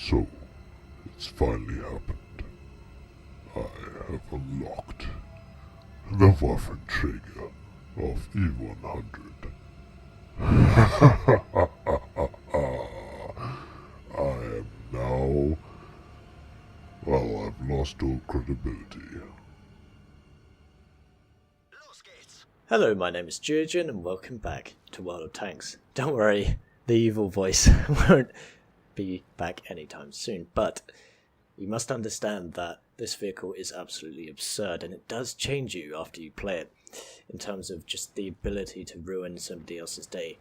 So, it's finally happened. I have unlocked the Waffenträger of E-100. I am now... Well, I've lost all credibility. Hello, my name is Geogen and welcome back to World of Tanks. Don't worry, the evil voice won't be back anytime soon, but you must understand that this vehicle is absolutely absurd and it does change you after you play it in terms of just the ability to ruin somebody else's day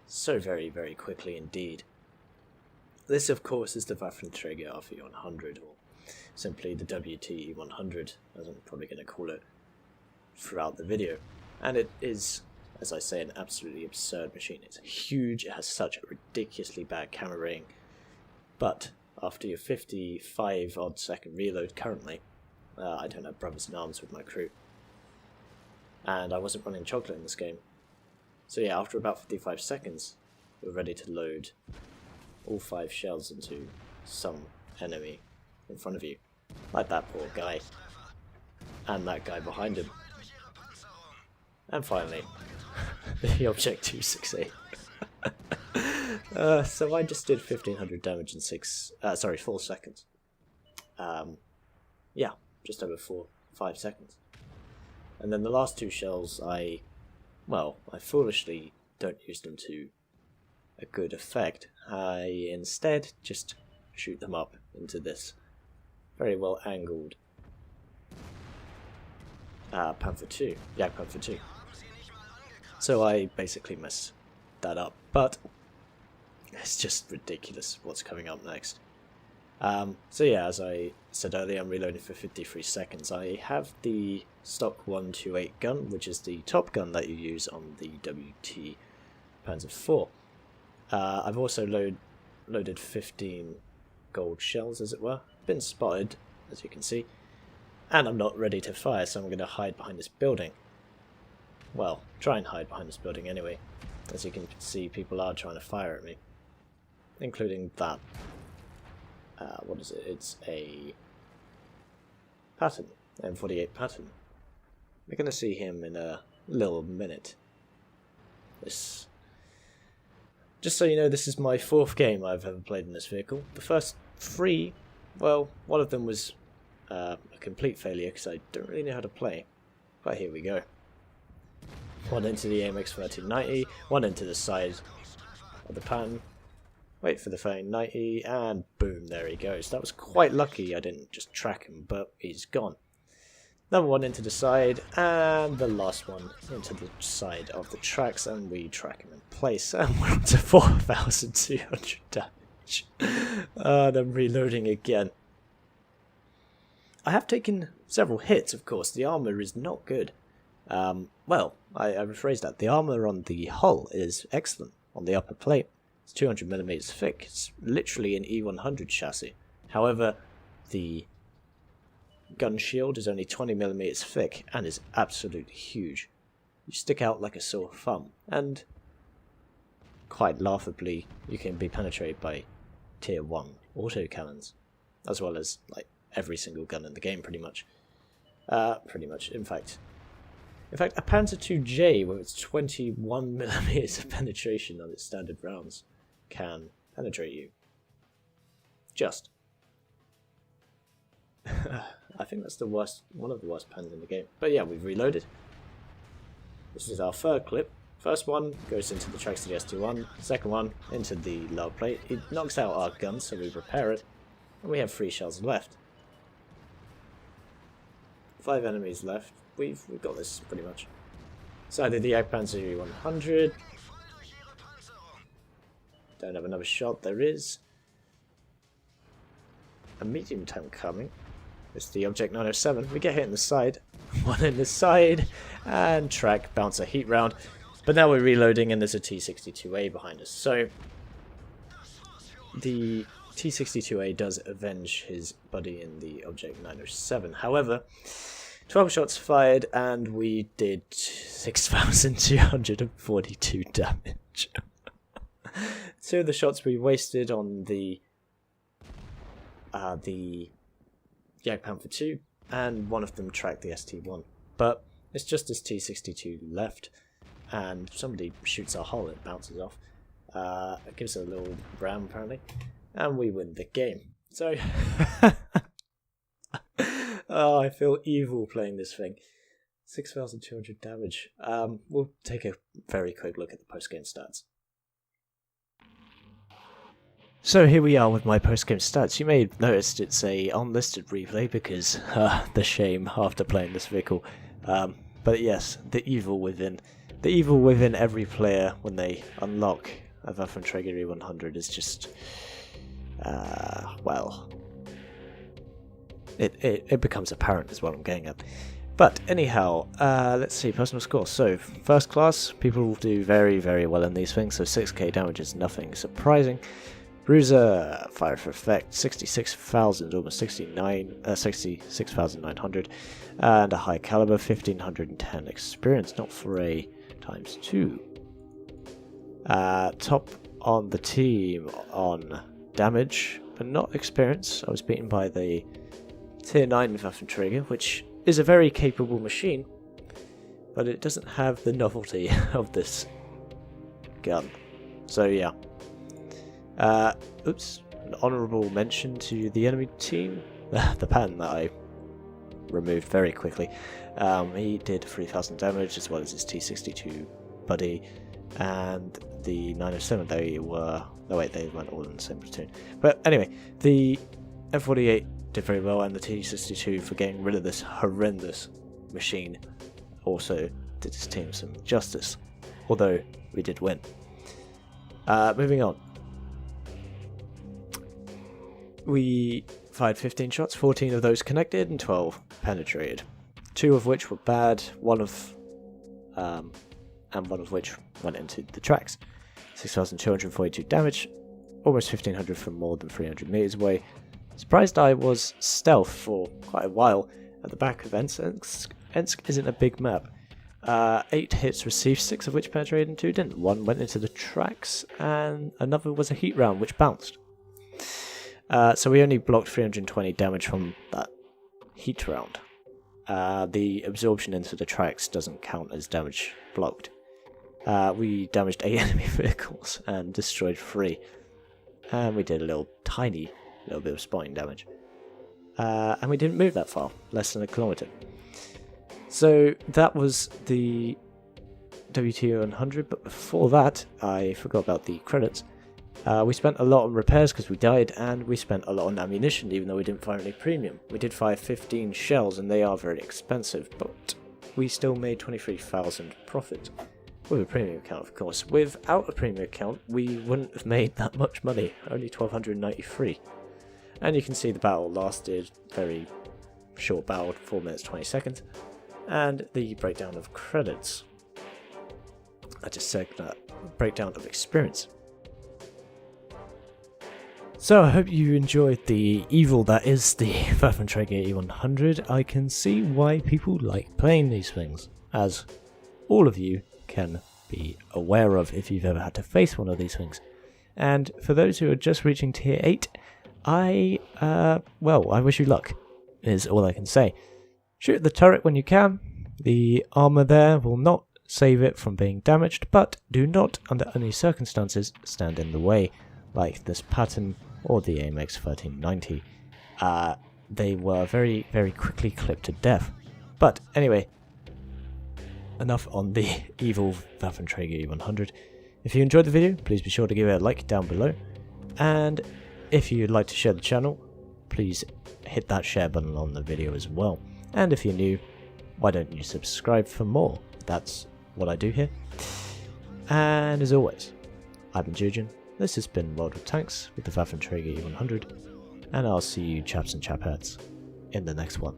so very, very quickly indeed. This, of course, is the Waffenträger Auf E-100, or simply the WT E-100, as I'm probably going to call it throughout the video. And it is, as I say, an absolutely absurd machine. It's huge, it has such a ridiculously bad camera rating, but after your 55 odd second reload currently, I don't have brothers in arms with my crew, and I wasn't running chocolate in this game. So yeah, after about 55 seconds, we're ready to load all 5 shells into some enemy in front of you, like that poor guy, and that guy behind him. And finally, the Object 268. So I just did 1500 damage in 4 seconds. Yeah, just over 5 seconds. And then the last 2 shells, I foolishly don't use them to a good effect. I instead just shoot them up into this very well angled Panther 2, Panther 2. So I basically messed that up, but it's just ridiculous what's coming up next. So yeah, as I said earlier, I'm reloading for 53 seconds. I have the stock 128 gun, which is the top gun that you use on the WT Panzer IV. I've also loaded 15 gold shells, as it were. Been spotted, as you can see. And I'm not ready to fire, so I'm going to hide behind this building. Well, try and hide behind this building anyway. As you can see, people are trying to fire at me. Including that. What is it? It's a Patton, M48 Patton. We're going to see him in a little minute. Just so you know, this is my 4th game I've ever played in this vehicle. The first 3, well, one of them was a complete failure because I don't really know how to play. But here we go. One into the AMX 1390, one into the side of the Patton. Wait for the phone 90, and boom, there he goes. That was quite lucky I didn't just track him, but he's gone. Another one into the side, and the last one into the side of the tracks, and we track him in place, and we're up to 4,200 damage. And I'm reloading again. I have taken several hits, of course. The armor is not good. Well, I rephrased that. The armor on the hull is excellent. On the upper plate, it's 200mm thick. It's literally an E100 chassis. However, the gun shield is only 20mm thick and is absolutely huge. You stick out like a sore thumb, and quite laughably, you can be penetrated by tier 1 autocannons, as well as like every single gun in the game, pretty much. In fact, a Panzer IIJ with its 21mm of penetration on its standard rounds can penetrate you. Just. I think that's one of the worst pens in the game. But yeah, we've reloaded. This is our 3rd clip. First one goes into the tracks to the ST1. Second one into the lower plate. It knocks out our gun, so we repair it. And we have 3 shells left. 5 enemies left. We've got this pretty much. So I did the Panzer 100. Don't have another shot. There is a medium tank coming. It's the Object 907. We get hit in the side. One in the side. And track, bounce a heat round. But now we're reloading and there's a T-62A behind us. So the T-62A does avenge his buddy in the Object 907. However, 12 shots fired and we did 6,242 damage. 2 of the shots we wasted on the the Jagdpanther 2, and one of them tracked the ST-1. But it's just this T-62 left, and somebody shoots a hole, it bounces off. It gives it a little ram apparently, and we win the game. So, oh, I feel evil playing this thing. 6,200 damage. We'll take a very quick look at the post-game stats. So here we are with my post-game stats. You may have noticed it's a unlisted replay because the shame after playing this vehicle. But yes, the evil within every player when they unlock a Waffenträger E-100 is just, well, it becomes apparent is what I'm getting at. But anyhow, let's see, personal score. So first class, people will do very, very well in these things. So 6k damage is nothing surprising. Bruiser, fire for effect, 66,000, almost 66,900, and a high caliber, 1,510 experience, not for a ×2. Top on the team on damage, but not experience. I was beaten by the tier 9 Waffenträger, which is a very capable machine, but it doesn't have the novelty of this gun. So yeah. Oops, an honourable mention to the enemy team, the pattern that I removed very quickly. He did 3,000 damage as well as his T-62 buddy, and the 907 they were, no wait, they went all in the same platoon. But anyway, the M48 did very well, and the T-62 for getting rid of this horrendous machine also did his team some justice, although we did win. Moving on. We fired 15 shots, 14 of those connected and 12 penetrated. 2 of which were bad, and one of which went into the tracks. 6,242 damage, almost 1,500 from more than 300 meters away. Surprised I was stealth for quite a while at the back of Ensk. Ensk isn't a big map. 8 hits received, 6 of which penetrated and 2 didn't. 1 went into the tracks and another was a heat round which bounced. So we only blocked 320 damage from that heat round. The absorption into the tracks doesn't count as damage blocked. We damaged 8 enemy vehicles and destroyed 3. And we did a tiny little bit of spotting damage. And we didn't move that far, less than a kilometer. So that was the WT Auf-E-100, but before that, I forgot about the credits. We spent a lot on repairs because we died, and we spent a lot on ammunition even though we didn't fire any premium. We did fire 15 shells and they are very expensive, but we still made 23,000 profit. With a premium account, of course. Without a premium account, we wouldn't have made that much money, only 1,293. And you can see the battle lasted, very short battle, 4 minutes 20 seconds. And the breakdown of credits. I just said that, breakdown of experience. So I hope you enjoyed the evil that is the Waffenträger E-100. I can see why people like playing these things, as all of you can be aware of if you've ever had to face one of these things. And for those who are just reaching tier 8, I wish you luck, is all I can say. Shoot the turret when you can. The armor there will not save it from being damaged, but do not, under any circumstances, stand in the way, like this pattern or the AMX 1390. They were very, very quickly clipped to death. But anyway, enough on the evil Waffenträger E-100. If you enjoyed the video, please be sure to give it a like down below. And if you'd like to share the channel, please hit that share button on the video as well. And if you're new, why don't you subscribe for more? That's what I do here. And as always, I've been Geogen. This has been World of Tanks with the Waffenträger E-100. And I'll see you chaps and chapettes in the next one.